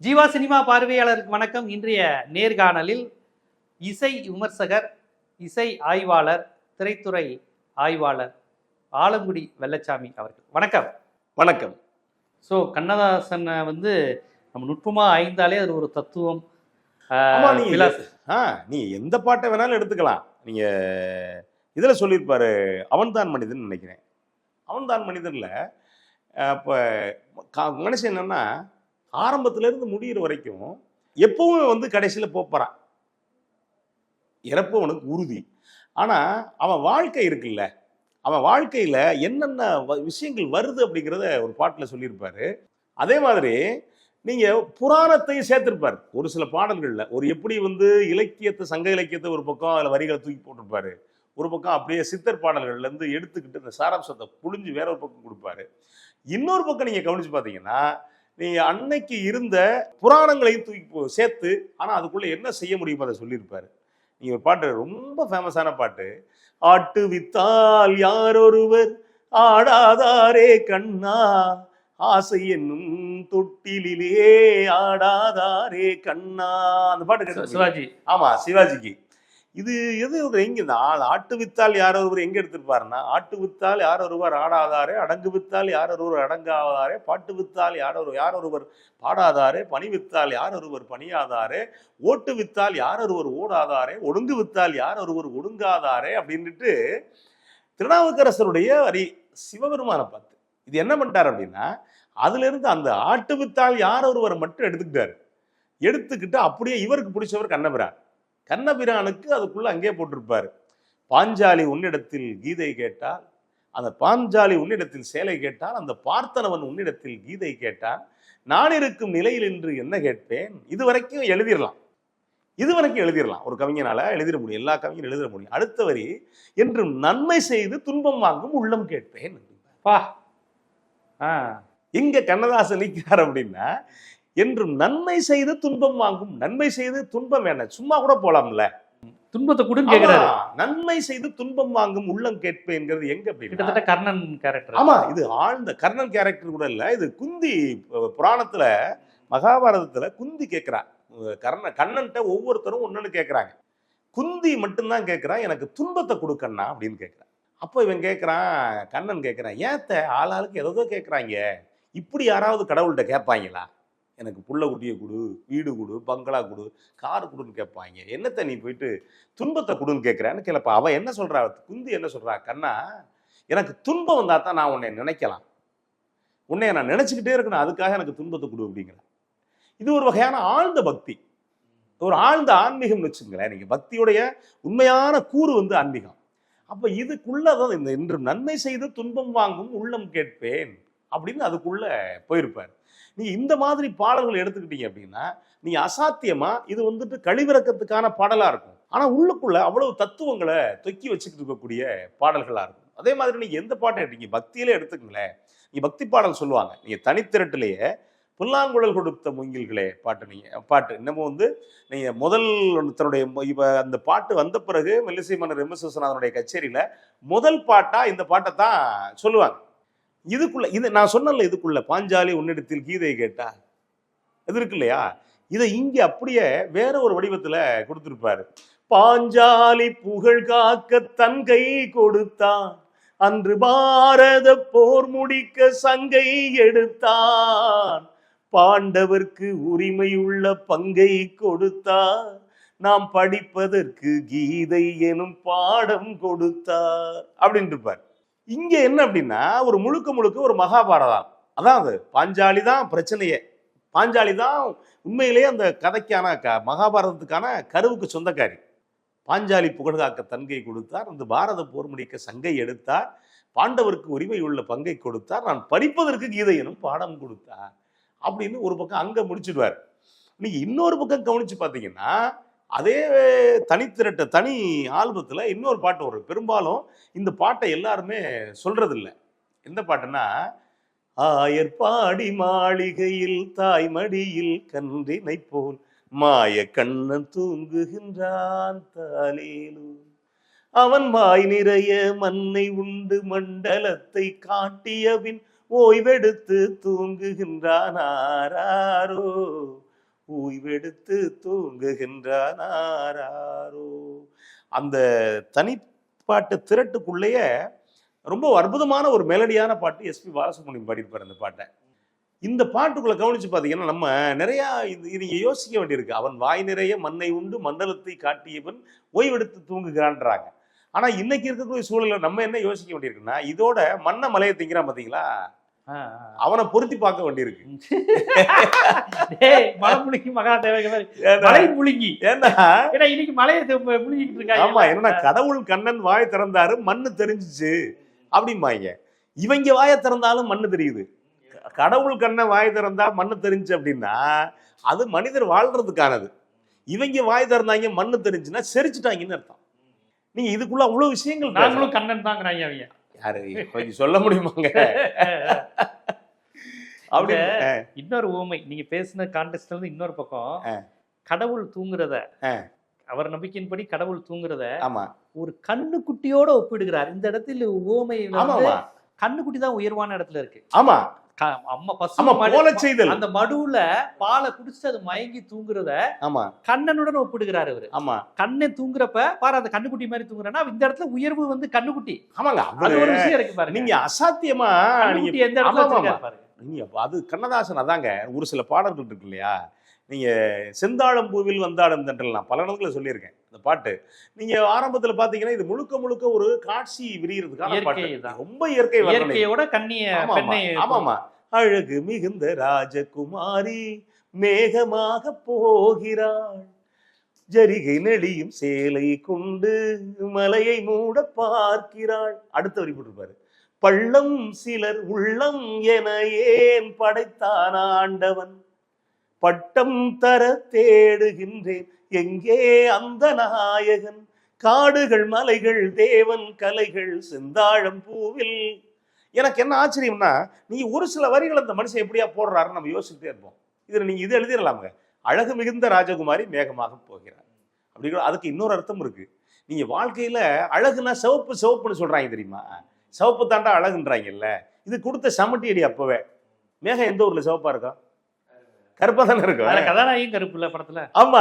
Jeeva cinema பார்வையாளருக்கு வணக்கம். இன்றைய நேர்காணலில் இசை விமர்சகர், இசை ஆய்வாளர், திரைத்துறை ஆய்வாளர் ஆலங்குடி வெள்ளச்சாமி அவர்கள். வணக்கம். வணக்கம். ஸோ கண்ணதாசனை நம்ம நுட்பமாக ஆய்ந்தாலே அது ஒரு தத்துவம். நீ எந்த பாட்டை வேணாலும் எடுத்துக்கலாம். நீங்க இதில் சொல்லியிருப்பாரு, அவன்தான் மனிதன் நினைக்கிறேன். அவன்தான் மனிதன்ல இப்போ மனுஷன் என்னன்னா ஆரம்பத்திலேருந்து முடிகிற வரைக்கும் எப்பவும் கடைசியில் போகிறான். இறப்பு அவனுக்கு உறுதி. ஆனால் அவன் வாழ்க்கை இருக்குல்ல, அவன் வாழ்க்கையில் என்னென்ன விஷயங்கள் வருது அப்படிங்கிறத ஒரு பாட்டில் சொல்லியிருப்பாரு. அதே மாதிரி நீங்கள் புராணத்தையும் சேர்த்துருப்பார் ஒரு சில பாடல்களில். ஒரு எப்படி இலக்கியத்தை, சங்க இலக்கியத்தை ஒரு பக்கம் அதில் வரிகளை தூக்கி போட்டிருப்பாரு, ஒரு பக்கம் அப்படியே சித்தர் பாடல்கள்லேருந்து எடுத்துக்கிட்டு இந்த சாராம்சத்தை புழிஞ்சு வேற ஒரு பக்கம் கொடுப்பாரு. இன்னொரு பக்கம் நீங்கள் கவனித்து பார்த்தீங்கன்னா, நீங்கள் அன்னைக்கு இருந்த புராணங்களையும் தூக்கி சேர்த்து, ஆனால் அதுக்குள்ளே என்ன செய்ய முடியுமோ அதை சொல்லியிருப்பாரு. நீங்கள் ஒரு பாட்டு, ரொம்ப ஃபேமஸான பாட்டு, ஆட்டு வித்தால் யாரொருவர் ஆடாதாரே கண்ணா, ஆசை என்னும் தொட்டிலே ஆடாதாரே கண்ணா. அந்த பாட்டு சிவாஜி. ஆமா, சிவாஜிக்கு. இது எது எங்க இந்த ஆட்டு வித்தால் யார் ஒருவர் எங்க எடுத்திருப்பாருன்னா, ஆட்டு வித்தால் யார் ஒருவர் ஆடாதாரே, அடங்கு வித்தால் யார் ஒருவர் அடங்காதாரே, பாட்டு வித்தால் யார் ஒருவர் பாடாதாரே, பணி வித்தால் யார் ஒருவர் பணியாதாரே, ஓட்டு வித்தால் யார் ஒருவர் ஓடாதாரே, ஒடுங்கு வித்தால் யார் ஒருவர் ஒடுங்காதாரே அப்படின்ட்டு திருநாவுக்கரசருடைய வரி சிவபெருமானை பார்த்து இது என்ன பண்ணிட்டார் அப்படின்னா, அதுல இருந்து அந்த ஆட்டு வித்தால் யார் ஒருவரை மட்டும் எடுத்துக்கிட்டு அப்படியே இவருக்கு பிடிச்சவர் கண்ணபிரான். கண்ணபிரானுக்கு அதுக்குள்ள அங்கே போட்டிருப்பாரு, பாஞ்சாலி உன்னிடத்தில் கீதை கேட்டால், அந்த பாஞ்சாலி உன்னிடத்தில் சேலை கேட்டால், அந்த பார்த்தனவன் உன்னிடத்தில் கீதை கேட்டால், நான் இருக்கும் நிலையில் என்று என்ன கேட்பேன். இதுவரைக்கும் எழுதிடலாம், ஒரு கவிஞனால எழுதிட முடியும், எல்லா கவிஞரும் எழுதிட முடியும். அடுத்த வரி, என்றும் நன்மை செய்து துன்பம் வாங்கும் உள்ளம் கேட்பேன். எங்க கண்ணதாசன் நிற்கிறார் அப்படின்னா, என்றும் நன்மை செய்து துன்பம் வாங்கும். நன்மை செய்து துன்பம் வேணாம், சும்மா கூட போலாம்ல, துன்பத்தை கூட கேட்கிறாரு. நன்மை செய்து துன்பம் வாங்கும் உள்ளம் கேட்பேங்கிறது எங்க கிட்டத்தட்ட கர்ணன் கேரக்டர். ஆமா, இது ஆழ்ந்த கர்ணன் கேரக்டர் கூட இல்ல, இது குந்தி புராணத்துல, மகாபாரதத்துல குந்தி கேட்கிறா கண்ணன்ட்ட ஒவ்வொருத்தரும் ஒன்னொன்னு கேட்கிறாங்க. குந்தி மட்டும்தான் கேட்கிறான், எனக்கு துன்பத்தை கொடுக்கண்ணா அப்படின்னு கேட்கிறான். அப்போ இவன் கேட்கிறான், கண்ணன் கேட்கிறான், ஏத்த ஆளாளுக்கு ஏதோ கேட்கறாங்க, இப்படி யாராவது கடவுள்கிட்ட கேட்பாங்களா? எனக்கு புள்ள குட்டியை கொடு, வீடு கொடு, பங்களா கொடு, கார் கொடுன்னு கேட்பாங்க, என்னத்த நீ போயிட்டு துன்பத்தை கொடுன்னு கேட்குறான்னு கேட்பா. அவன் என்ன சொல்றா, குந்தி என்ன சொல்றா, கண்ணா எனக்கு துன்பம் வந்தா தான் நான் உன்னை நினைக்கலாம், உன்னைய நான் நினைச்சுக்கிட்டே இருக்கணும், அதுக்காக எனக்கு துன்பத்தை கொடு அப்படிங்கிற. இது ஒரு வகையான ஆழ்ந்த பக்தி, ஒரு ஆழ்ந்த ஆன்மீகம்னு வச்சுங்களேன். நீங்க பக்தியுடைய உண்மையான கூறு ஆன்மீகம். அப்ப இதுக்குள்ளதான் இந்த இன்று நன்மை செய்து துன்பம் வாங்கும் உள்ளம் கேட்பேன் அப்படின்னு அதுக்குள்ள போயிருப்பார். நீங்க இந்த மாதிரி பாடல்கள் எடுத்துக்கிட்டீங்க அப்படின்னா, நீங்க அசாத்தியமா இது கழிவிறக்கத்துக்கான பாடலா இருக்கும், ஆனா உள்ளுக்குள்ள அவ்வளவு தத்துவங்களை தொக்கி வச்சுக்கிட்டு இருக்கக்கூடிய பாடல்களா இருக்கும். அதே மாதிரி நீங்க எந்த பாட்டை எடுத்தீங்க, பக்தியிலே எடுத்துக்கங்களேன். நீங்க பக்தி பாடல் சொல்லுவாங்க, நீங்க தனித்திரட்டிலேயே புல்லாங்குழல் கொடுத்த மூங்கில்களே பாட்டு இன்னமும் நீங்க முதல் தன்னுடைய அந்த பாட்டு வந்த பிறகு மெல்லிசை மன்னர் எம்.எஸ். விஸ்வநாதனுடைய கச்சேரியில முதல் பாட்டா இந்த பாட்டை தான் சொல்லுவாங்க. இதுக்குள்ள இது நான் சொன்னல, இதுக்குள்ள பாஞ்சாலி உன்னிடத்தில் கீதை கேட்டா இது இருக்கு இல்லையா, இதை இங்க அப்படியே வேற ஒரு வடிவத்துல கொடுத்திருப்பாரு. பாஞ்சாலி புகழ் காக்க தன் கை கொடுத்தான், அன்று பாரத போர் முடிக்க சங்கை எடுத்தான், பாண்டவர்க்கு உரிமையுள்ள பங்கை கொடுத்தார், நாம் படிப்பதற்கு கீதை எனும் பாடம் கொடுத்தார் அப்படின்னு இருப்பார். இங்க என்ன அப்படின்னா, ஒரு முழுக்க ஒரு மகாபாரதம். அதாவது பாஞ்சாலி தான் பிரச்சனையே, பாஞ்சாலி தான் உண்மையிலேயே அந்த கதைக்கான மகாபாரதத்துக்கான கருவுக்கு சொந்தக்காரி. பாஞ்சாலி புகழ்காக்க தன்கை கொடுத்தார், அந்த பாரத போர் முடிக்க சங்கை எடுத்தார், பாண்டவருக்கு உரிமை உள்ள பங்கை கொடுத்தார், நான் படிப்பதற்கு கீதை எனும் பாடம் கொடுத்தார் அப்படின்னு ஒரு பக்கம் அங்க முடிச்சிடுவார். நீங்க இன்னொரு பக்கம் கவனிச்சு பார்த்தீங்கன்னா, அதே தனி ஆல்பத்துல இன்னொரு பாட்டு வரும். பெரும்பாலும் இந்த பாட்டை எல்லாருமே சொல்றது இல்லை. எந்த பாட்டுன்னா, ஆயர் பாடி மாளிகையில் தாய்மடியில் கன்றினை போல் மாய கண்ணன் தூங்குகின்றான் தாலேலு, அவன் வாய் நிறைய மண்ணை உண்டு மண்டலத்தை காட்டியபின் ஓய்வெடுத்து தூங்குகின்றான் ஆராரோ ஓய்வெடுத்து தூங்குகின்றாரோ. அந்த தனிப்பாட்டு திரட்டுக்குள்ளேயே ரொம்ப அற்புதமான ஒரு மெலடியான பாட்டு எஸ்பி பாலசுப்ரமணியம் பாடியிருப்பார் அந்த பாட்டை. இந்த பாட்டுக்குள்ள கவனிச்சு பார்த்தீங்கன்னா நம்ம நிறையா இது யோசிக்க வேண்டியிருக்கு. அவன் வாய் நிறைய மண்ணை உண்டு மண்டலத்தை காட்டியவன் ஓய்வெடுத்து தூங்குகிறான்றாங்க. ஆனா இன்னைக்கு இருக்கக்கூடிய சூழல நம்ம என்ன யோசிக்க வேண்டியிருக்குன்னா, இதோட மண்ணை மலையை திங்கிறான் பாத்தீங்களா, அவனை பொருத்தி பார்க்க வேண்டியிருக்கு. மலை முழுங்கி மகா மலை முழுங்கி ஏன்னா இன்னைக்கு மலையை முழுங்கிட்டு இருக்காங்க. ஆமா, என்னன்னா கடவுள் கண்ணன் வாய் திறந்தாரு மண்ணு தெரிஞ்சிச்சு அப்படிம்பாங்க. இவங்க வாயை திறந்தாலும் மண்ணு தெரியுது. கடவுள் கண்ணன் வாய் திறந்தா மண்ணு தெரிஞ்சு அப்படின்னா அது மனிதர் வாழ்றதுக்கானது. இவங்க வாய் திறந்தாங்க மண்ணு தெரிஞ்சுன்னா செரிச்சுட்டாங்கன்னு அர்த்தம். நீங்க இதுக்குள்ள அவ்வளவு விஷயங்கள். நாங்களும் கண்ணன் தாங்கிறாங்க அவங்க. யாரு கொஞ்சம் சொல்ல முடியுமாங்க? அப்படி இன்னொரு ஊமை நீங்க பேசின கான்டெக்ட்ல இருந்து இன்னொரு பக்கம், கடவுள் தூங்குறத அவர் நம்பிக்கையின்படி கடவுள் தூங்குறத ஒரு கண்ணுக்குட்டியோட ஒப்பிடுகிறார். இந்த இடத்துல ஊமை கண்ணுக்குட்டி தான் உயர்வான இடத்துல இருக்கு. ஆமா, அந்த மடுவுல பாலை குடிச்சு அது மயங்கி தூங்குறத கண்ணனுடன் ஒப்பிடுகிறாரு அவரு. கண்ணன் தூங்குறப்ப பாரு அந்த கண்ணுக்குட்டி மாதிரி தூங்குறா, இந்த இடத்துல உயர்வு வந்து கண்ணுக்குட்டி. ஆமாங்க, அது ஒரு விஷயம் இருக்கு பாருங்க. நீங்க அசாத்தியமா எந்த இடத்துல பாருங்க. அது கண்ணதாசன் அதாங்க. ஒரு சில பாடல்கள் இருக்கு இல்லையா, நீங்க செந்தாழம் பூவில் வந்தாடும் தென்றல் நான் பல இடத்துல சொல்லியிருக்கேன் இந்த பாட்டு. நீங்க ஆரம்பத்துல பாத்தீங்கன்னா இது முழுக்க முழுக்க ஒரு காட்சி விரிகிறதுக்கான பாட்டு. ரொம்ப இயற்கையோட கண்ணிய. ஆமாமா, அழகு மிகுந்த ராஜகுமாரி மேகமாக போகிறாள், ஜரிகை நெளியும் சேலை கொண்டு மலையை மூட பார்க்கிறாள். அடுத்த வரி போட்டிருப்பாரு, பள்ளம் சிலர் உள்ளம் என ஏன் படைத்தான் ஆண்டவன், பட்டம் தர தேடுகின்றேன் எங்கே அந்த நாயகன், காடுகள் மலைகள் தேவன் கலைகள் செந்தாழம் பூவில். எனக்கு என்ன ஆச்சரியம்னா, நீங்க ஒரு சில வரிகள் அந்த மனுஷன் எப்படியா போடுறாருன்னு நம்ம யோசிச்சுட்டே இருப்போம். இதுல நீங்க இது எழுதிடலாமுங்க, அழகு மிகுந்த ராஜகுமாரி மேகமாக போகிறார் அப்படிங்கிற. அதுக்கு இன்னொரு அர்த்தம் இருக்கு. நீங்க வாழ்க்கையில அழகுனா சிவப்பு சிவப்புன்னு சொல்றாங்க தெரியுமா, சிவப்பு தாண்டா அழகுன்றாங்கல்ல. இது கொடுத்த சமட்டி அடி. அப்பவே மேகம் எந்த ஊர்ல சிவப்பா இருக்கா? கருப்பா தானே இருக்கும். கதாநாயகம் கருப்பு இல்ல படத்துல. ஆமா,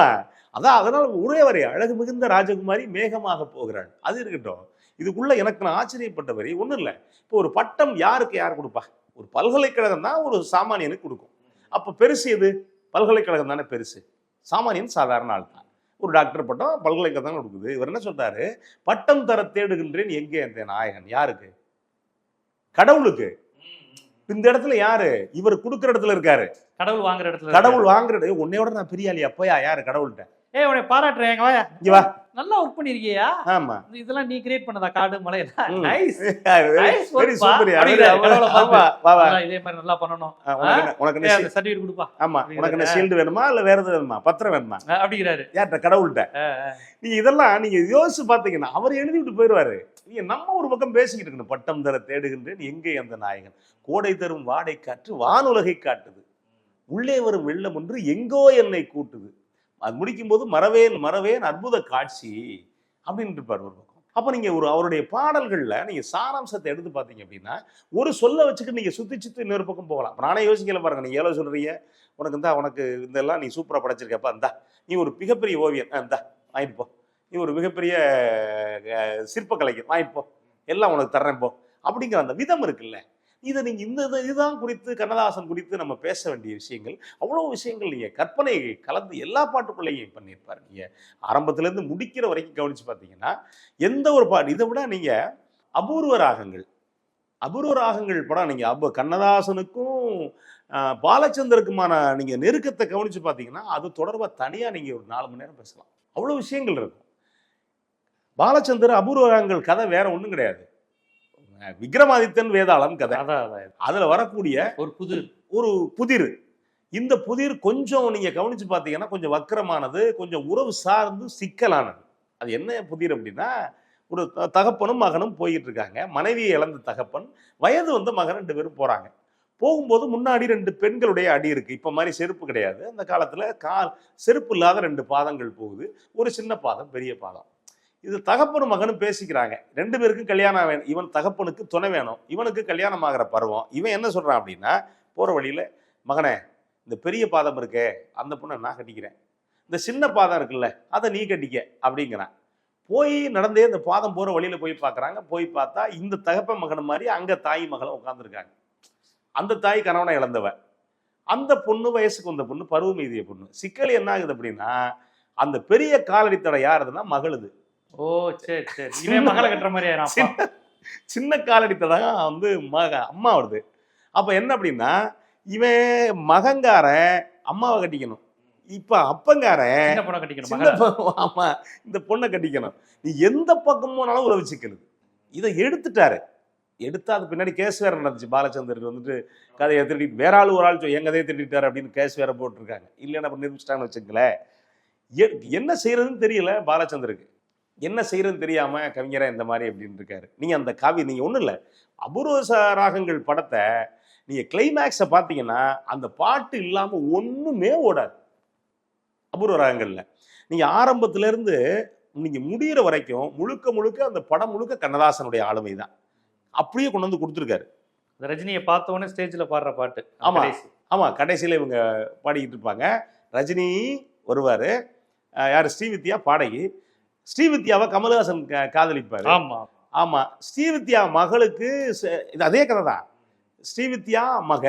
அதான் அதனால ஒரே வரி அழகு மிகுந்த ராஜகுமாரி மேகமாக போகிறாள். அது இருக்கட்டும். இதுக்குள்ள எனக்கு நான் ஆச்சரியப்பட்ட வரி ஒண்ணும் இல்லை. இப்போ ஒரு பட்டம் யாருக்கு யார் கொடுப்பா? ஒரு பல்கலைக்கழகம் தான் ஒரு சாமானியனுக்கு கொடுக்கும். அப்ப பெருசு எது? பல்கலைக்கழகம் தானே பெருசு. சாமானியன் சாதாரண ஆள் தான். ஒரு டாக்டர் பட்டம் பல்கலைக்கழகம் தான் கொடுக்குது. இவர் என்ன சொல்றாரு, பட்டம் தர தேடுகின்றேன் எங்கே அந்த நாயகன். யாருக்கு? கடவுளுக்கு. இந்த இடத்துல யாரு? இவர் கொடுக்குற இடத்துல இருக்காரு, கடவுள் வாங்குற இடத்துல. கடவுள் வாங்குற இடத்துல உன்னையோட நான் பெரிய ஆளியா போயா? யாரு? கடவுள்கிட்ட. உன்னை பாராட்டுறேன், இங்க வா, நல்லா ஒர்க் பண்ணிருக்கியா? ஆமா, இதெல்லாம் நீ கிரியேட் பண்ணதா? காடு மலை நைஸ் வெரி சூப்பர். இதே மாதிரி நல்லா பண்ணணும். உனக்கு சர்டிபிகேட் கொடுப்பா. ஆமா, உனக்கு என்ன ஷீல்டு வேணுமா இல்ல வேற எது வேணுமா, பத்திரம் வேணுமா அப்படிங்கிறாரு. யார்கிட்ட? கடவுள்கிட்ட. நீங்க இதெல்லாம் நீங்க யோசிச்சு பாத்தீங்கன்னா அவர் எழுதி விட்டு போயிடுவாரு. நீங்க நம்ம ஒரு பக்கம் பேசிக்கிட்டு இருக்கணும். பட்டம் தர தேடுகின்றேன் எங்கே அந்த நாயகன், கோடை தரும் வாடை காற்று வானுலகை காட்டுது, உள்ளே வரும் வெள்ளம் ஒன்று எங்கோ என்னை கூட்டுது, அது முடிக்கும் போது மறவேன் மறவேன் அற்புத காட்சி அப்படின்னு இருப்பார் ஒரு பக்கம். அப்ப நீங்க ஒரு அவருடைய பாடல்கள்ல நீங்க சாராம்சத்தை எடுத்து பாத்தீங்க அப்படின்னா ஒரு சொல்ல வச்சுக்கிட்டு நீங்க சுத்தி சுத்தி இன்னொரு பக்கம் போகலாம். நானே யோசிக்கல பாருங்க. நீங்க எவ்வளவு சொல்றீங்க, உனக்கு இந்தா உனக்கு இதெல்லாம் நீ சூப்பரா படைச்சிருக்கப்பா, இந்தா நீ ஒரு மிகப்பெரிய ஓவியன், இந்தா வாங்கிட்டு போ, நீ ஒரு மிகப்பெரிய சிற்ப கலைஞர் வாங்கிட்டு போ, எல்லாம் உனக்கு தர்றேன் போ அப்படிங்கிற அந்த விதம் இருக்குல்ல. இதை நீங்க இதுதான் குறித்து கண்ணதாசன் குறித்து நம்ம பேச வேண்டிய விஷயங்கள். அவ்வளவு விஷயங்கள் நீங்க கற்பனை கலந்து எல்லா பாட்டுக்குள்ளேயும் பண்ணியிருப்பாரு. நீங்க ஆரம்பத்துல இருந்து முடிக்கிற வரைக்கும் கவனிச்சு பார்த்தீங்கன்னா எந்த ஒரு பாட்டு. இதை விட நீங்க அபூர்வ ராகங்கள் படம் நீங்க கண்ணதாசனுக்கும் பாலச்சந்தருக்குமான நீங்க நெருக்கத்தை கவனிச்சு பார்த்தீங்கன்னா அது தொடர்பா தனியா நீங்க ஒரு 4 மணி நேரம் பேசலாம். அவ்வளவு விஷயங்கள் இருக்கும். பாலச்சந்தர் அபூர்வ ராகங்கள் கதை வேற ஒண்ணும் கிடையாது, விக்ரமாதித்தன் வேதாளம் கதை. அதுல வரக்கூடிய ஒரு புதிர். இந்த புதிர் கொஞ்சம் நீங்க கவனிச்சு பார்த்தீங்கன்னா கொஞ்சம் வக்கரமானது, கொஞ்சம் உறவு சார்ந்து சிக்கலானது. அது என்ன புதிர் அப்படின்னா, ஒரு தகப்பனும் மகனும் போயிட்டு இருக்காங்க. மனைவியை இழந்த தகப்பன், வயது வந்த மகன் 2 பேரும் போறாங்க. போகும்போது முன்னாடி 2 பெண்களுடைய அடி இருக்கு. இப்ப மாதிரி செருப்பு கிடையாது. அந்த காலத்துல செருப்பு இல்லாத 2 பாதங்கள் போகுது. ஒரு சின்ன பாதம், பெரிய பாதம். இது தகப்பனும் மகனும் பேசிக்கிறாங்க. 2 பேருக்கும் கல்யாணம் வேணும். இவன் தகப்பனுக்கு துணை வேணும், இவனுக்கு கல்யாணம் ஆகிற பருவம். இவன் என்ன சொல்றான் அப்படின்னா, போற வழியில மகனே இந்த பெரிய பாதம் இருக்கே அந்த பொண்ணை நான் கட்டிக்கிறேன், இந்த சின்ன பாதம் இருக்குல்ல அதை நீ கட்டிக்க அப்படிங்கிறான். போய் நடந்தே இந்த பாதம் போகிற வழியில் போய் பார்க்குறாங்க. போய் பார்த்தா இந்த தகப்ப மகன் மாதிரி அங்கே தாய் மகளும் உட்காந்துருக்காங்க. அந்த தாய் கணவனை இழந்தவ, அந்த பொண்ணு வயசுக்கு வந்த பொண்ணு, பருவம் எய்திய பொண்ணு. சிக்கல் என்ன ஆகுது அப்படின்னா, அந்த பெரிய காலடி தடை யாருதுன்னா மகளுது. ஓ சரி சரி, இவன் மகளை கட்டுற மாதிரி சின்ன காலடி தடை வந்து அம்மா வருது. அப்போ என்ன அப்படின்னா, இவன் மகங்காரன் அம்மாவை கட்டிக்கணும், இப்ப அப்பங்காரன் ஆமா இந்த பொண்ணை கட்டிக்கணும். நீ எந்த பக்கம் போனாலும் உறவு சிக்கல். இதை எடுத்துட்டாரு. எடுத்தா அது பின்னாடி கேஸ் வேற நடந்துச்சு. பாலச்சந்தருக்கு வந்துட்டு கதையை திருடிட்டு வேற ஆள் ஒரு ஆள் என் கதையை திருடிட்டாரு அப்படின்னு கேஸ் வேற போட்டிருக்காங்க. இல்லைன்னா அப்ப நிரூபிச்சிட்டாங்கன்னு வச்சுக்கங்களேன். என்ன செய்யறதுன்னு தெரியல பாலச்சந்தருக்கு. என்ன செய்யறதுன்னு தெரியாம கவிஞரா இந்த மாதிரி அப்படின்னு இருக்காரு. நீங்க அந்த நீங்க ஒண்ணும் இல்லை, அபூர்வ ராகங்கள் படத்தை நீங்க கிளைமேக்ஸை பார்த்தீங்கன்னா அந்த பாட்டு இல்லாம ஒண்ணுமே ஓடாது. அபூர்வ ராகங்கள்ல நீங்க ஆரம்பத்துல இருந்து நீங்க முடிகிற வரைக்கும் முழுக்க முழுக்க அந்த படம் முழுக்க கண்ணதாசனுடைய ஆளுமை தான். அப்படியே கொண்டு வந்து கொடுத்துருக்காரு. ரஜினியை பார்த்த உடனே ஸ்டேஜ்ல பாடுற பாட்டு. ஆமா ஆமா, கடைசியில இவங்க பாடிக்கிட்டு இருப்பாங்க. ரஜினி வருவாரு, யாரு ஸ்ரீவித்யா பாடகி. ஸ்ரீவித்யாவை கமல்ஹாசன் காதலிப்பாரு. ஆமா ஆமா, ஸ்ரீவித்யா மகளுக்கு இது அதே கதை தான். ஸ்ரீவித்யா மக,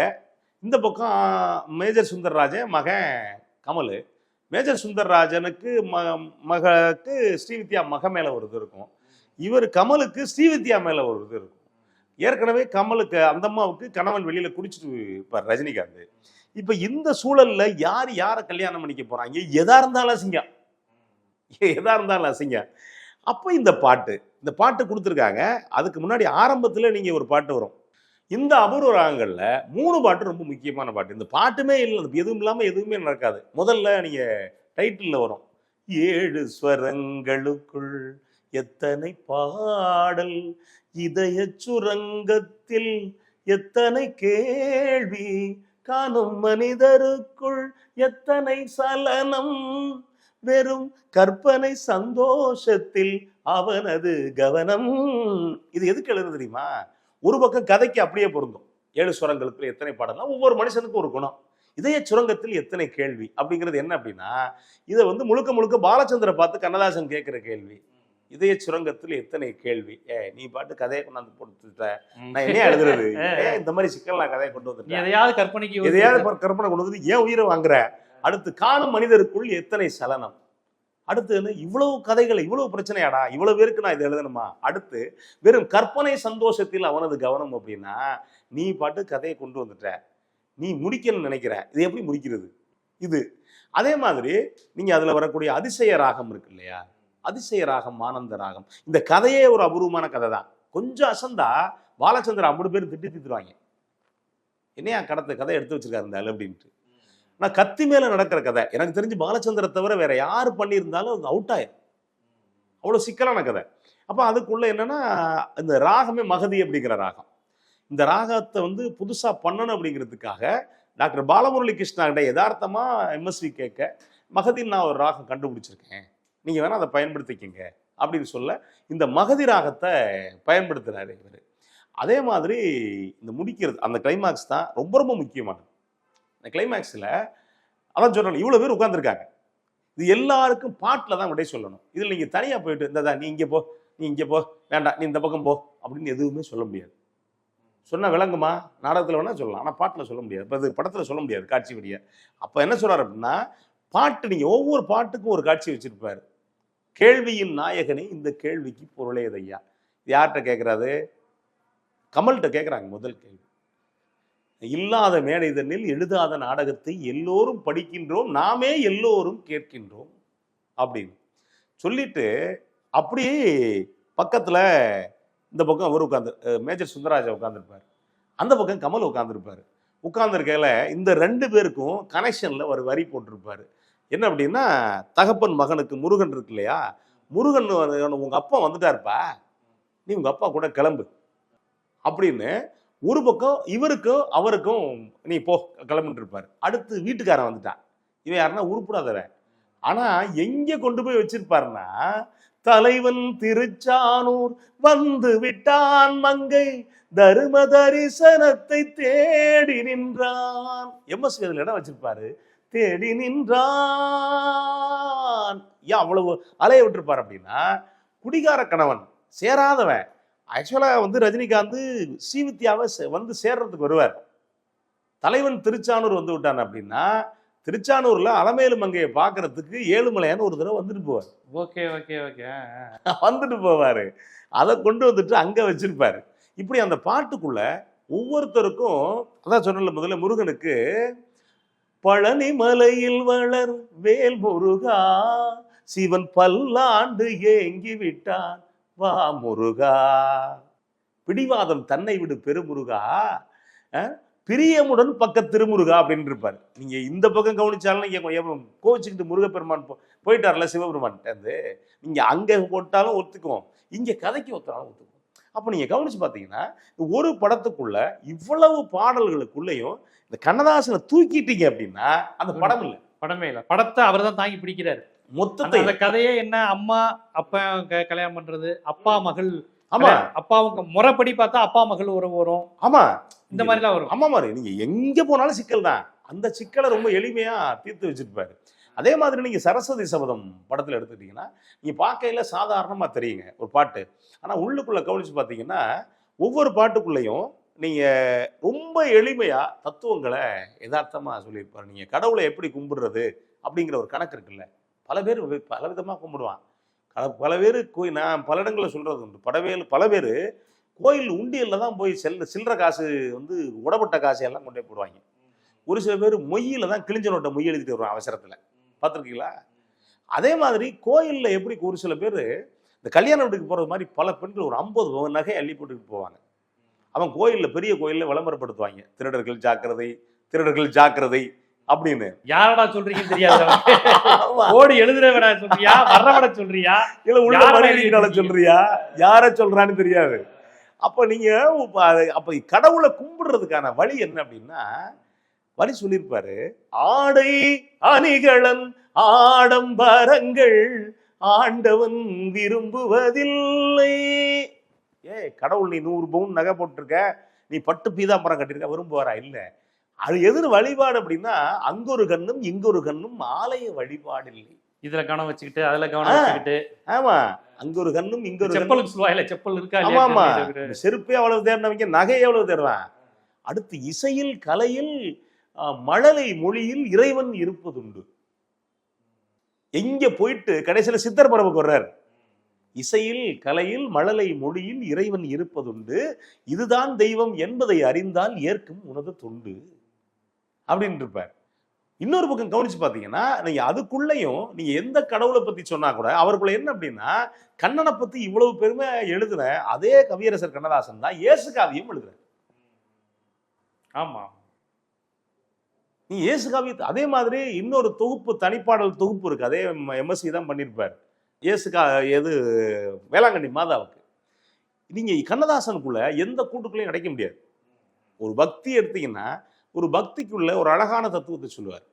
இந்த பக்கம் மேஜர் சுந்தர்ராஜன் மகன் கமல். மேஜர் சுந்தர்ராஜனுக்கு மகளுக்கு ஸ்ரீவித்யா மக மேல ஒரு இது இருக்கும், இவர் கமலுக்கு ஸ்ரீவித்யா மேல ஒரு இது இருக்கும். ஏற்கனவே கமலுக்கு அந்த அம்மாவுக்கு கணவன் வெளியில குடிச்சிட்டு இருப்பார் ரஜினிகாந்த். இப்ப இந்த சூழல்ல யார் யாரை கல்யாணம் பண்ணிக்க போறாங்க, எதா இருந்தாலும் அசிங்கம், எதா இருந்தாலும் அசிங்கம். அப்ப இந்த பாட்டு கொடுத்துருக்காங்க. அதுக்கு முன்னாடி ஆரம்பத்துல நீங்க ஒரு பாட்டு வரும். இந்த அபூர்வ ராகங்கள்ல 3 பாட்டு ரொம்ப முக்கியமான பாட்டு. இந்த பாட்டுமே இல்லை, எதுவும் இல்லாம எதுவுமே நடக்காது. முதல்ல நீங்க டைட்டில்ல வரும், 7 ஸ்வரங்களுக்குள் எத்தனை பாடல், இதய சுரங்கத்தில் எத்தனை கேள்வி, காணும் மனிதருக்குள் எத்தனை சலனம், வெறும் கற்பனை சந்தோஷத்தில் அவனது கவனம். இது எதுக்கு எழுது தெரியுமா? ஒரு பக்கம் கதைக்கு அப்படியே பொருந்தும். 7 சுரங்களுக்குள்ள எத்தனை பாடல்னா ஒவ்வொரு மனுஷனுக்கும் ஒரு குணம். இதய சுரங்கத்தில் எத்தனை கேள்வி அப்படிங்கிறது என்ன அப்படின்னா, இதை வந்து முழுக்க முழுக்க பாலச்சந்திர பார்த்து கண்ணதாசன் கேட்கிற கேள்வி. இதய சுரங்கத்தில் எத்தனை கேள்வி. நீ பாட்டு கதையை கொண்டாந்து போட்டுட்ட, நான் என்ன எழுதுறது, இந்த மாதிரி சிக்கல் நான் கதையை கொண்டு வந்துட்டேன், எதையாவது கற்பனை கொண்டு வந்து ஏன் உயிரை வாங்குற. அடுத்து காணும் மனிதருக்குள் எத்தனை சலனம். அடுத்து இவ்வளவு கதைகள், இவ்வளவு பிரச்சனையாடா, இவ்வளவு பேருக்கு நான் இதை எழுதணுமா. அடுத்து வெறும் கற்பனை சந்தோஷத்தில் அவனது கவனம் அப்படின்னா, நீ பாட்டு கதையை கொண்டு வந்துட்ட, நீ முடிக்கணும்னு நினைக்கிற, இது எப்படி முடிக்கிறது இது. அதே மாதிரி நீங்க அதுல வரக்கூடிய அதிசய ராகம் இருக்கு இல்லையா, அதிசய ராகம், ஆனந்த ராகம், இந்த கதையே ஒரு அபூர்வமான கதை தான். கொஞ்சம் அசந்தா பாலச்சந்திரன் 50 பேர் திட்டுவாங்க, என்னையா கதை எடுத்து வச்சிருக்காரு இந்த அப்படின்ட்டு. நான் கத்தி மேல நடக்கிற கதை எனக்கு தெரிஞ்சு பாலச்சந்திர தவிர வேற யாரு பண்ணியிருந்தாலும் அது அவுட் ஆயிரும். அவ்வளவு சிக்கலான கதை. அப்ப அதுக்குள்ள என்னன்னா, இந்த ராகமே மகதி அப்படிங்கிற ராகம். இந்த ராகத்தை வந்து புதுசா பண்ணணும் அப்படிங்கிறதுக்காக டாக்டர் பாலமுரளி கிருஷ்ணா கிட்ட யதார்த்தமா எம்எஸ்வி கேட்க, மகதின்னு நான் ஒரு ராகம் கண்டுபிடிச்சிருக்கேன், நீங்க வேணா அதை பயன்படுத்திக்கங்க அப்படின்னு சொல்ல இந்த மகதி ராகத்தை பயன்படுத்துறாரு இவர். அதே மாதிரி இந்த முடிக்கிறது, அந்த கிளைமாக்ஸ் தான் ரொம்ப ரொம்ப முக்கியமானது. இந்த கிளைமேக்ஸில் அதான் சொல்லணும், இவ்வளோ பேர் உட்காந்துருக்காங்க, இது எல்லாருக்கும் பாட்டில் தான் விடை சொல்லணும். இதில் நீங்கள் தனியாக போயிட்டு இந்த நீ இங்கே போ, நீ இங்கே போ, வேண்டாம் நீ இந்த பக்கம் போ அப்படின்னு எதுவுமே சொல்ல முடியாது. சொன்னால் விளங்குமா? நாடகத்தில் வேணால் சொல்லலாம், ஆனால் பாட்டில் சொல்ல முடியாது. இப்போ இது படத்தில் சொல்ல முடியாது காட்சி வழியா. அப்போ என்ன சொல்கிறார் அப்படின்னா, பாட்டு நீங்கள் ஒவ்வொரு பாட்டுக்கும் ஒரு காட்சி வச்சுருப்பார். கேள்வியின் நாயகனே இந்த கேள்விக்கு பொருளே ஐயா. யார்கிட்ட கேட்குறாரு? கமல்கிட்ட கேட்குறாங்க முதல் கேள்வி. இல்லாத மேடைதனில் எழுதாத நாடகத்தை எல்லோரும் படிக்கின்றோம், நாமே எல்லோரும் கேட்கின்றோம் அப்படின்னு சொல்லிட்டு, அப்படியே பக்கத்துல இந்த பக்கம் அவர் உட்காந்து மேஜர் சுந்தரராஜா உட்காந்துருப்பார், அந்த பக்கம் கமல் உட்காந்துருப்பாரு. உட்கார்ந்துருக்கையில இந்த 2 பேருக்கும் கனெக்ஷன்ல ஒரு வரி போட்டிருப்பாரு. என்ன அப்படின்னா, தகப்பன் மகனுக்கு முருகன் இருக்கு இல்லையா, முருகன் உங்க அப்பா வந்துட்டாருப்பா, நீ உங்க அப்பா கூட கிளம்பு அப்படின்னு ஒரு பக்கம் இவருக்கும் அவருக்கும் நீ போ கிளம்பிட்டு இருப்பாரு. அடுத்து வீட்டுக்காரன் வந்துட்டான், இவன் யாருன்னா உருப்படாதவன். ஆனா எங்க கொண்டு போய் வச்சிருப்பாருன்னா, தலைவன் திருச்சானூர் வந்து விட்டான் மங்கை தரும தரிசனத்தை தேடி நின்றான். எம்எஸ் வேதில் இடம் வச்சிருப்பாரு, தேடி நின்றான். ஏன் அவ்வளவு அலைய விட்டுருப்பார் அப்படின்னா, குடிகார கணவன் சேராதவன். ஆக்சுவலா வந்து ரஜினிகாந்த் ஸ்ரீவித்யாவை வந்து சேர்றதுக்கு வருவார். தலைவன் திருச்சானூர் வந்து விட்டான் அப்படின்னா, திருச்சானூர்ல அலமேலு மங்கையை பாக்குறதுக்கு ஏழுமலையான்னு ஒரு தடவை வந்துட்டு போவார். ஓகே ஓகே ஓகே வந்துட்டு போவாரு. அதை கொண்டு வந்துட்டு அங்க வச்சிருப்பாரு. இப்படி அந்த பாட்டுக்குள்ள ஒவ்வொருத்தருக்கும், அதான் சொன்ன முதல்ல முருகனுக்கு பழனி மலையில் வளர் வேல் முருகா சிவன் பல்லாண்டு ஏங்கி விட்டான் வா முருகா, பிடிவாதம் தன்னை விடு பெருமுருகா, பிரியமுடன் பக்க திருமுருகா அப்படின்னு இருப்பாரு. நீங்க இந்த பக்கம் கவனிச்சாலும் நீங்க கோவிச்சுக்கிட்டு முருகப்பெருமான் போயிட்டார்ல சிவபெருமான், நீங்க அங்க போட்டாலும் ஒத்துக்குவோம், இங்க கதைக்கு ஒத்தாலும் ஒத்துக்குவோம். அப்ப நீங்க கவனிச்சு பாத்தீங்கன்னா ஒரு படத்துக்குள்ள இவ்வளவு பாடல்களுக்குள்ளயும் இந்த கண்ணதாசனை தூக்கிட்டீங்க அப்படின்னா அந்த படம் இல்ல, படமே இல்ல. படத்தை அவர் தான் தாங்கி பிடிக்கிறாரு மொத்தத்தை. அந்த கதையே என்ன, அம்மா அப்பா கல்யாணம் பண்றது, அப்பா மகள், ஆமா அப்பாவுக்கு முறைப்படி பார்த்தா அப்பா மகள் உறவு வரும், ஆமா இந்த மாதிரிலாம் வரும். ஆமா மாதிரி நீங்க எங்க போனாலும் சிக்கல் தான். அந்த சிக்கலை ரொம்ப எளிமையா தீர்த்து வச்சிருப்பாரு. அதே மாதிரி நீங்க சரஸ்வதி சபதம் படத்துல எடுத்துக்கிட்டீங்கன்னா நீங்க பார்க்கையில சாதாரணமா தெரியுங்க ஒரு பாட்டு, ஆனா உள்ளுக்குள்ள கவனிச்சு பார்த்தீங்கன்னா ஒவ்வொரு பாட்டுக்குள்ளேயும் நீங்க ரொம்ப எளிமையா தத்துவங்களை யதார்த்தமா சொல்லியிருப்பாரு. நீங்க கடவுளை எப்படி கும்பிடுறது அப்படிங்கிற ஒரு கணக்கு இருக்குல்ல, பல பேர் பல விதமா கும்பிடுவான். பல பேர் நான் பல இடங்களில் சொல்றது உண்டு, பல பேர் கோயில் உண்டியல்ல தான் போய் சில்லற காசு வந்து உடப்பட்ட காசு எல்லாம் கொண்டே போடுவாங்க. ஒரு சில பேர் மொய்யில தான் கிழிஞ்ச நோட்டை மொய் எழுதிட்டு வருவான் அவசரத்துல, பார்த்துருக்கீங்களா? அதே மாதிரி கோயில்ல எப்படி ஒரு சில பேர் இந்த கல்யாண வீட்டுக்கு போறது மாதிரி பல பெண்கள் ஒரு 50 நகை அள்ளி போட்டுட்டு போவாங்க. அவன் கோயில்ல பெரிய கோயில்ல விளம்பரப்படுத்துவாங்க, திருடர்கள் ஜாக்கிரதை, திருடர்கள் ஜாக்கிரதை அப்படின்னு. யாரடா சொல்றீங்கன்னு தெரியாது, ஓடி எழுதுறவடா சொல்றியா, வர்றவட சொல்றியா, இல்ல உள்ள மனைவிகளை சொல்றியா, யார சொல்றான்னு தெரியாது. அப்ப நீங்க அப்ப கடவுளை கும்பிடுறதுக்கான வழி என்ன அப்படின்னா, வழி சொல்லியிருப்பாரு, ஆடை அணிகளன் ஆடம்பரங்கள் ஆண்டவன் விரும்புவதில்லை. கடவுள் நீ 100 பவுன் நகை போட்டிருக்க, நீ பட்டு பீதாம்பரம் கட்டிருக்க, விரும்புவாரா? இல்ல. அது எதிர் வழிபாடு அப்படின்னா அங்க ஒரு கண்ணும் இங்க ஒரு கண்ணும் ஆலய வழிபாடு இல்லை. இதுல கவனம் வச்சுக்கிட்டு அதுல கவனம் வச்சுக்கிட்டு, ஆமா அங்க ஒரு கண்ணும் இங்க ஒரு செப்பல் சொல்லுவாயில, செப்பல் இருக்கா? ஆமா, செருப்பே எவ்வளவு தேடினவங்க நகை எவ்வளவு தேடுறான். அடுத்து இசையில் கலையில் மழலை மொழியில் இறைவன் இருப்பதுண்டு. எங்க போயிட்டு கடைசியில சித்தர் பரப்புக்கு வர்றார், இசையில் கலையில் மழலை மொழியில் இறைவன் இருப்பதுண்டு, இதுதான் தெய்வம் என்பதை அறிந்தால் ஏற்கும் உனது தொண்டு அப்படின்னு இருப்பார். இன்னொரு பக்கம் கவனிச்சு பாத்தீங்கன்னா நீங்க அதுக்குள்ளயும் நீங்க எந்த கடவுளை பத்தி சொன்னா கூட அவருக்குள்ள என்ன அப்படின்னா, கண்ணனை பத்தி இவ்வளவு பெருமை எழுதுன அதே கவியரசர் கண்ணதாசன் தான் இயேசு காவியம் எழுதுறாரு. ஆமா, நீ இயேசு காவியத்தை அதே மாதிரி இன்னொரு தொகுப்பு, தனிப்பாடல் தொகுப்பு இருக்கு, அதே எம்எஸ்சி தான் பண்ணியிருப்பார். எது வேளாங்கண்ணி மாதாவுக்கு. நீங்க கண்ணதாசனுக்குள்ள எந்த கூட்டுக்குள்ளேயும் கிடைக்க முடியாது. ஒரு பக்தி எடுத்தீங்கன்னா ஒரு பக்திக்குள்ள ஒரு அழகான தத்துவத்தை சொல்லுவார்,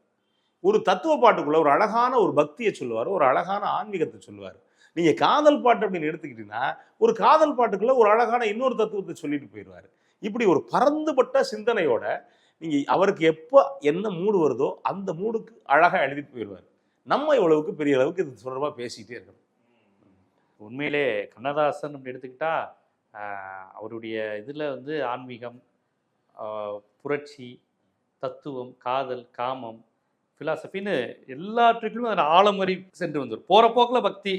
ஒரு தத்துவ பாட்டுக்குள்ள ஒரு அழகான ஒரு பக்தியை சொல்லுவார், ஒரு அழகான ஆன்மீகத்தை சொல்லுவார். நீங்க காதல் பாட்டு அப்படின்னு எடுத்துக்கிட்டீங்கன்னா ஒரு காதல் பாட்டுக்குள்ள ஒரு அழகான இன்னொரு தத்துவத்தை சொல்லிட்டு போயிடுவார். இப்படி ஒரு பரந்துபட்ட சிந்தனையோட நீங்க அவருக்கு எப்போ என்ன மூடு வருதோ அந்த மூடுக்கு அழகா எழுதிட்டு போயிடுவார். நம்ம இவ்வளவுக்கு பெரிய அளவுக்கு இது தொடர்பா பேசிக்கிட்டே இருக்கணும். உண்மையிலே கண்ணதாசன் அப்படி எடுத்துக்கிட்டா அவருடைய இதுல வந்து ஆன்மீகம், புரட்சி, தத்துவம், காதல், காமம், பிலாசபின்னு எல்லாற்றுக்கும் அதில் ஆழமறி சென்று வந்துடும். போற போக்கில் பக்தி,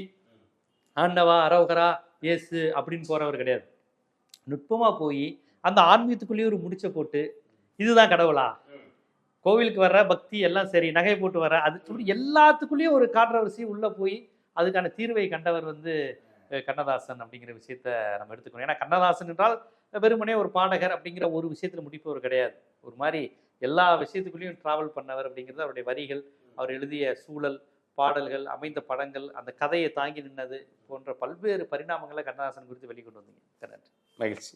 ஆண்டவா அரோகரா இயேசு அப்படின்னு போறவர் கிடையாது. நுட்பமா போய் அந்த ஆன்மீகத்துக்குள்ளேயே ஒரு முடிச்ச போட்டு இதுதான் கடவுளா, கோவிலுக்கு வர்ற பக்தி எல்லாம் சரி, நகை போட்டு வர அது சொல்லி எல்லாத்துக்குள்ளேயும் ஒரு கான்ட்ரவர்சி உள்ள போய் அதுக்கான தீர்வை கண்டவர் வந்து கண்ணதாசன் அப்படிங்கிற விஷயத்த நம்ம எடுத்துக்கணும். ஏன்னா கண்ணதாசன் என்றால் வெறுமனே ஒரு பாடகர் அப்படிங்கிற ஒரு விஷயத்துல முடிப்பவர் கிடையாது. ஒரு மாதிரி எல்லா விஷயத்துக்குள்ளேயும் டிராவல் பண்ணவர் அப்படிங்கிறது அவருடைய வரிகள், அவர் எழுதிய சூழல், பாடல்கள், அமைந்த படங்கள், அந்த கதையை தாங்கி நின்னது போன்ற பல்வேறு பரிணாமங்களை கண்ணதாசன் குறித்து வெளிக்கொண்டு வந்தீங்க. நன்றி. மகிழ்ச்சி.